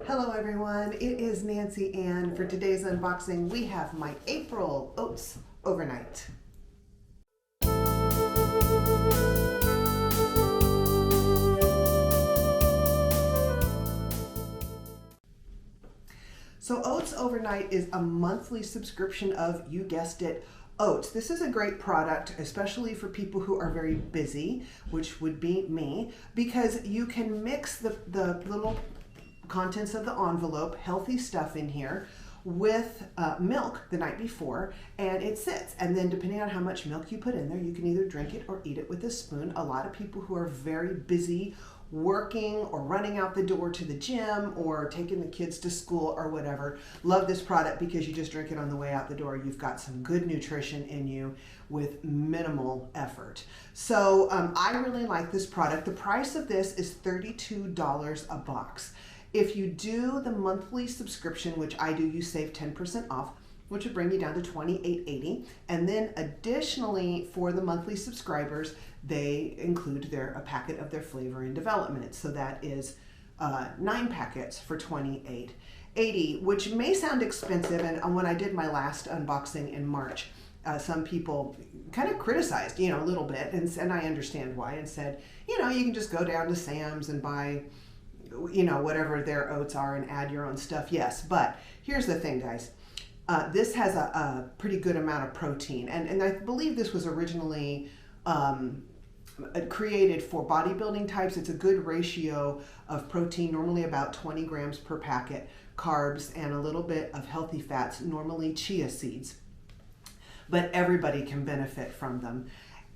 Hello everyone, it is Nancy Ann. For today's unboxing, we have my April Oats Overnight. So Oats Overnight is a monthly subscription of, you guessed it, oats. This is a great product, especially for people who are very busy, which would be me, because you can mix the little contents of the envelope, healthy stuff in here, with milk the night before, and it sits. And then depending on how much milk you put in there, you can either drink it or eat it with a spoon. A lot of people who are very busy working or running out the door to the gym or taking the kids to school or whatever love this product because you just drink it on the way out the door. You've got some good nutrition in you with minimal effort. So I really like this product. The price of this is $32 a box. If you do the monthly subscription, which I do, you save 10% off, which would bring you down to $28.80. And then additionally, for the monthly subscribers, they include a packet of their flavor in development. So that is 9 packets for $28.80, which may sound expensive. And when I did my last unboxing in March, some people kind of criticized, a little bit, and I understand why, and said, you can just go down to Sam's and buy whatever their oats are and add your own stuff. Yes, but here's the thing, guys. This has a pretty good amount of protein, and I believe this was originally created for bodybuilding types. It's a good ratio of protein, normally about 20 grams per packet, carbs, and a little bit of healthy fats, normally chia seeds. But everybody can benefit from them.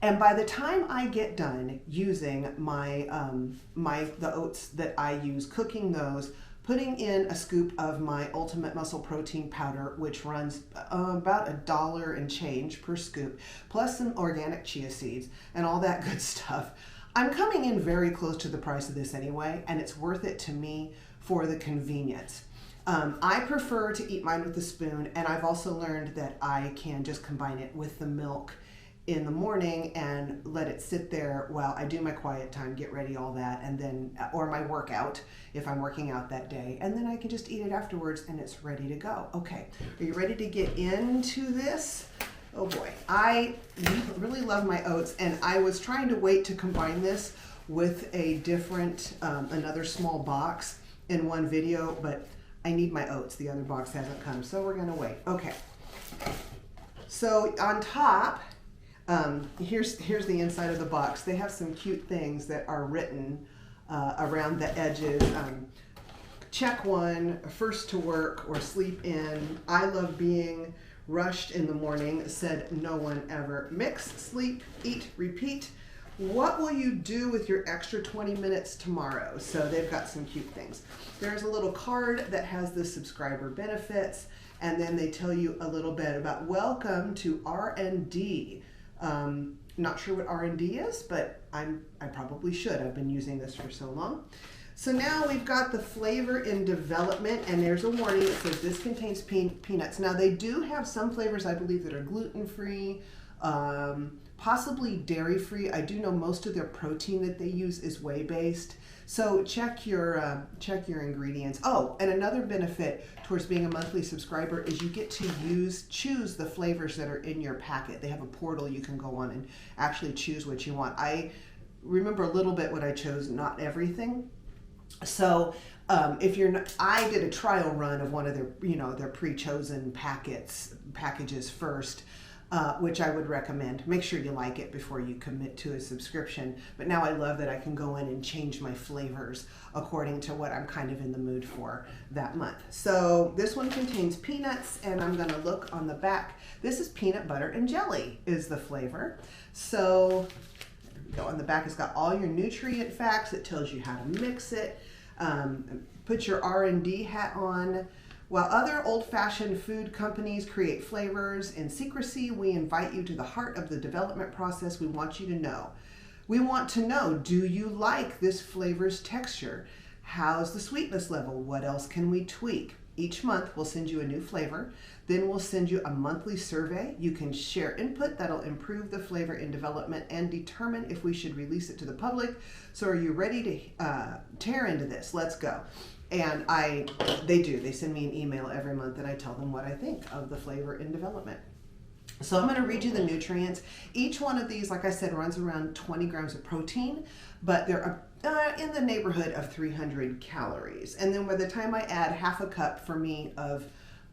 And by the time I get done using the oats that I use, cooking those, putting in a scoop of my Ultimate Muscle Protein Powder, which runs about $1 and change per scoop, plus some organic chia seeds and all that good stuff, I'm coming in very close to the price of this anyway, and it's worth it to me for the convenience. I prefer to eat mine with a spoon, and I've also learned that I can just combine it with the milk in the morning and let it sit there while I do my quiet time, get ready, all that, and then, or my workout if I'm working out that day, and then I can just eat it afterwards and it's ready to go. Okay, are you ready to get into this? Oh boy, I really love my oats, and I was trying to wait to combine this with a different, another small box in one video, but I need my oats. The other box hasn't come, so we're gonna wait. Okay, so on top, here's the inside of the box. They have some cute things that are written around the edges. Check one, first to work or sleep in. I love being rushed in the morning, said no one ever. Mix, sleep, eat, repeat. What will you do with your extra 20 minutes tomorrow? So they've got some cute things. There's a little card that has the subscriber benefits, and then they tell you a little bit about welcome to R&D. Not sure what R&D is, but I probably should. I've been using this for so long. So now we've got the flavor in development, and there's a warning that says this contains peanuts. Now they do have some flavors, I believe, that are gluten-free, possibly dairy-free. I do know most of their protein that they use is whey-based. So check your ingredients. Oh, and another benefit towards being a monthly subscriber is you get to choose the flavors that are in your packet. They have a portal you can go on and actually choose what you want. I remember a little bit what I chose, not everything. So if you're not, I did a trial run of one of their pre-chosen packages first. Which I would recommend. Make sure you like it before you commit to a subscription. But now I love that I can go in and change my flavors according to what I'm kind of in the mood for that month. So this one contains peanuts, and I'm gonna look on the back. This is peanut butter and jelly is the flavor. So there we go. On the back, it's got all your nutrient facts. It tells you how to mix it. Put your R&D hat on. While other old-fashioned food companies create flavors in secrecy, we invite you to the heart of the development process. We want you to know. We want to know, do you like this flavor's texture? How's the sweetness level? What else can we tweak? Each month, we'll send you a new flavor. Then we'll send you a monthly survey. You can share input that'll improve the flavor in development and determine if we should release it to the public. So are you ready to tear into this? Let's go. And they send me an email every month and I tell them what I think of the flavor in development. So I'm going to read you the nutrients. Each one of these, like I said, runs around 20 grams of protein, but they're in the neighborhood of 300 calories. And then by the time I add half a cup for me of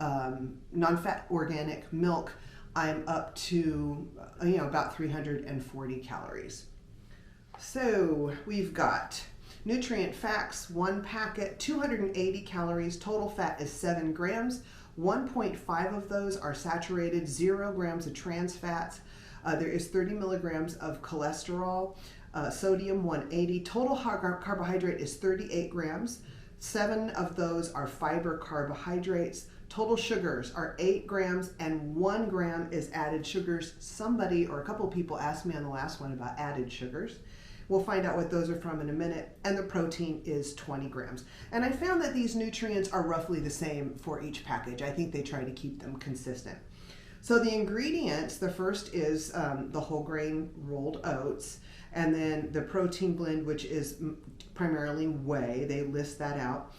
non-fat organic milk, I'm up to about 340 calories. So we've got nutrient facts: 1 packet, 280 calories, total fat is 7 grams. 1.5 of those are saturated, 0 grams of trans fats. There is 30 milligrams of cholesterol, sodium 180. Total carbohydrate is 38 grams. 7 of those are fiber carbohydrates. Total sugars are 8 grams and 1 gram is added sugars. Somebody or a couple people asked me on the last one about added sugars. We'll find out what those are from in a minute. And the protein is 20 grams. And I found that these nutrients are roughly the same for each package. I think they try to keep them consistent. So the ingredients, the first is the whole grain rolled oats, and then the protein blend, which is primarily whey. They list that out.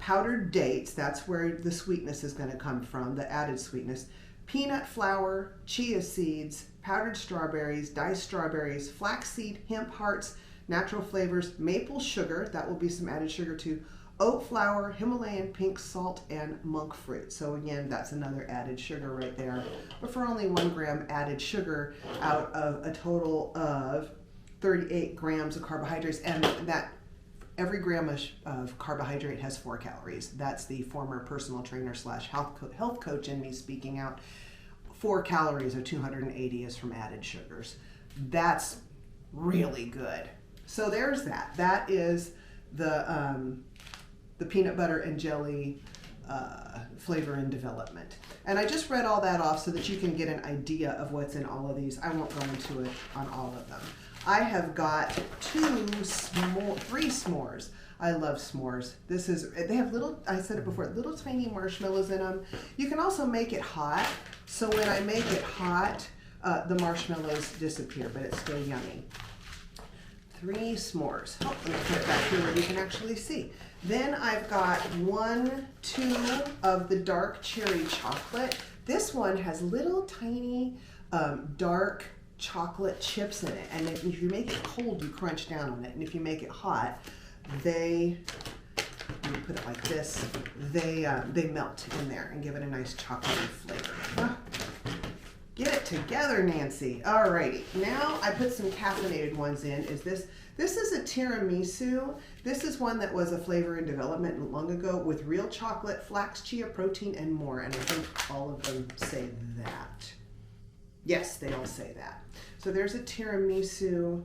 Powdered dates, that's where the sweetness is going to come from, the added sweetness. Peanut flour, chia seeds, powdered strawberries, diced strawberries, flaxseed, hemp hearts, natural flavors, maple sugar, that will be some added sugar too, oat flour, Himalayan pink salt, and monk fruit. So again, that's another added sugar right there, but for only 1 gram added sugar out of a total of 38 grams of carbohydrates, and that every gram of carbohydrate has 4 calories. That's the former personal trainer / health coach in me speaking out. 4 calories of 280 is from added sugars. That's really good. So there's that. That is the peanut butter and jelly flavor in development. And I just read all that off so that you can get an idea of what's in all of these. I won't go into it on all of them. I have got 3 s'mores. I love s'mores. They have little, I said it before, little tiny marshmallows in them. You can also make it hot. So when I make it hot, the marshmallows disappear, but it's still yummy. 3 s'mores. Oh, let me put it back here where you can actually see. Then I've got 2 of the dark cherry chocolate. This one has little tiny dark chocolate chips in it, and if you make it cold, you crunch down on it, and if you make it hot, let me put it like this, they melt in there and give it a nice chocolatey flavor. Ah, get it together, Nancy. Alrighty, now I put some caffeinated ones in. This is a tiramisu. This is one that was a flavor in development long ago with real chocolate, flax, chia, protein, and more, and I think all of them say that. Yes, they all say that. So there's a tiramisu.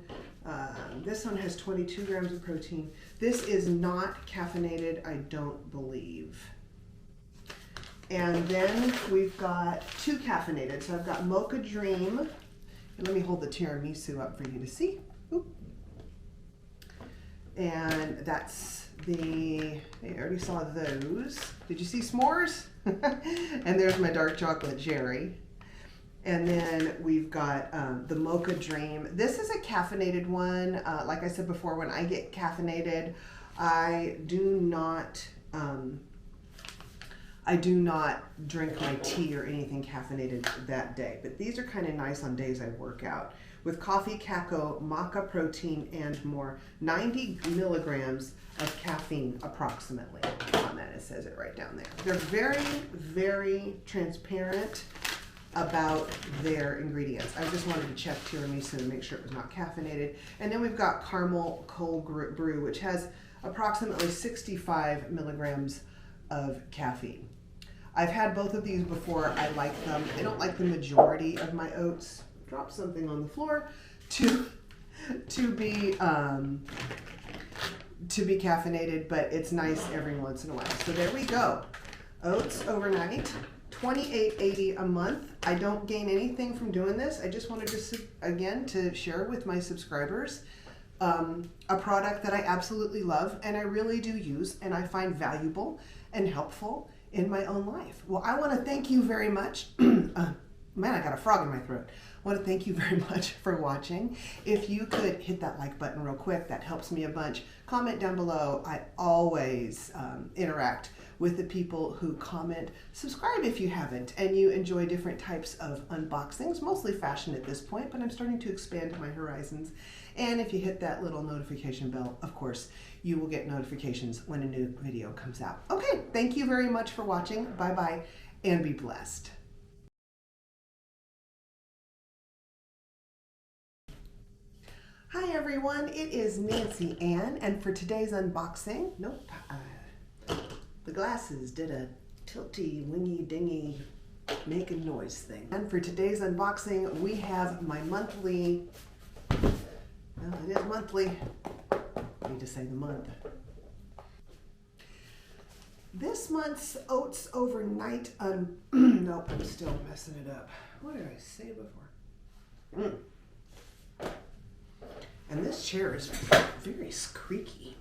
This one has 22 grams of protein. This is not caffeinated, I don't believe. And then we've got 2 caffeinated. So I've got Mocha Dream. And let me hold the tiramisu up for you to see. Oop. And that's I already saw those. Did you see s'mores? And there's my dark chocolate cherry. And then we've got the Mocha Dream. This is a caffeinated one. Like I said before, when I get caffeinated, I do not drink my tea or anything caffeinated that day. But these are kind of nice on days I work out. With coffee, cacao, maca protein, and more. 90 milligrams of caffeine approximately on that. It says it right down there. They're very, very transparent about their ingredients. I just wanted to check tiramisu and make sure it was not caffeinated. And then we've got caramel cold brew, which has approximately 65 milligrams of caffeine. I've had both of these before. I like them. I don't like the majority of my oats. Drop something on the floor to be caffeinated, but it's nice every once in a while. So there we go. Oats Overnight. $28.80 a month. I don't gain anything from doing this. I just wanted to share with my subscribers a product that I absolutely love and I really do use and I find valuable and helpful in my own life. Well, I want to thank you very much. Man, I got a frog in my throat. I want to thank you very much for watching. If you could hit that like button real quick, that helps me a bunch. Comment down below. I always interact with the people who comment. Subscribe if you haven't and you enjoy different types of unboxings, mostly fashion at this point, but I'm starting to expand my horizons. And if you hit that little notification bell, of course, you will get notifications when a new video comes out. Okay, thank you very much for watching. Bye-bye, and be blessed. Hi everyone, it is Nancy Ann, and for today's unboxing, the glasses did a tilty, wingy, dingy, making noise thing. And for today's unboxing, we have my monthly, well, it is monthly, I need to say the month. This month's Oats Overnight, nope, I'm still messing it up. What did I say before? And this chair is very squeaky.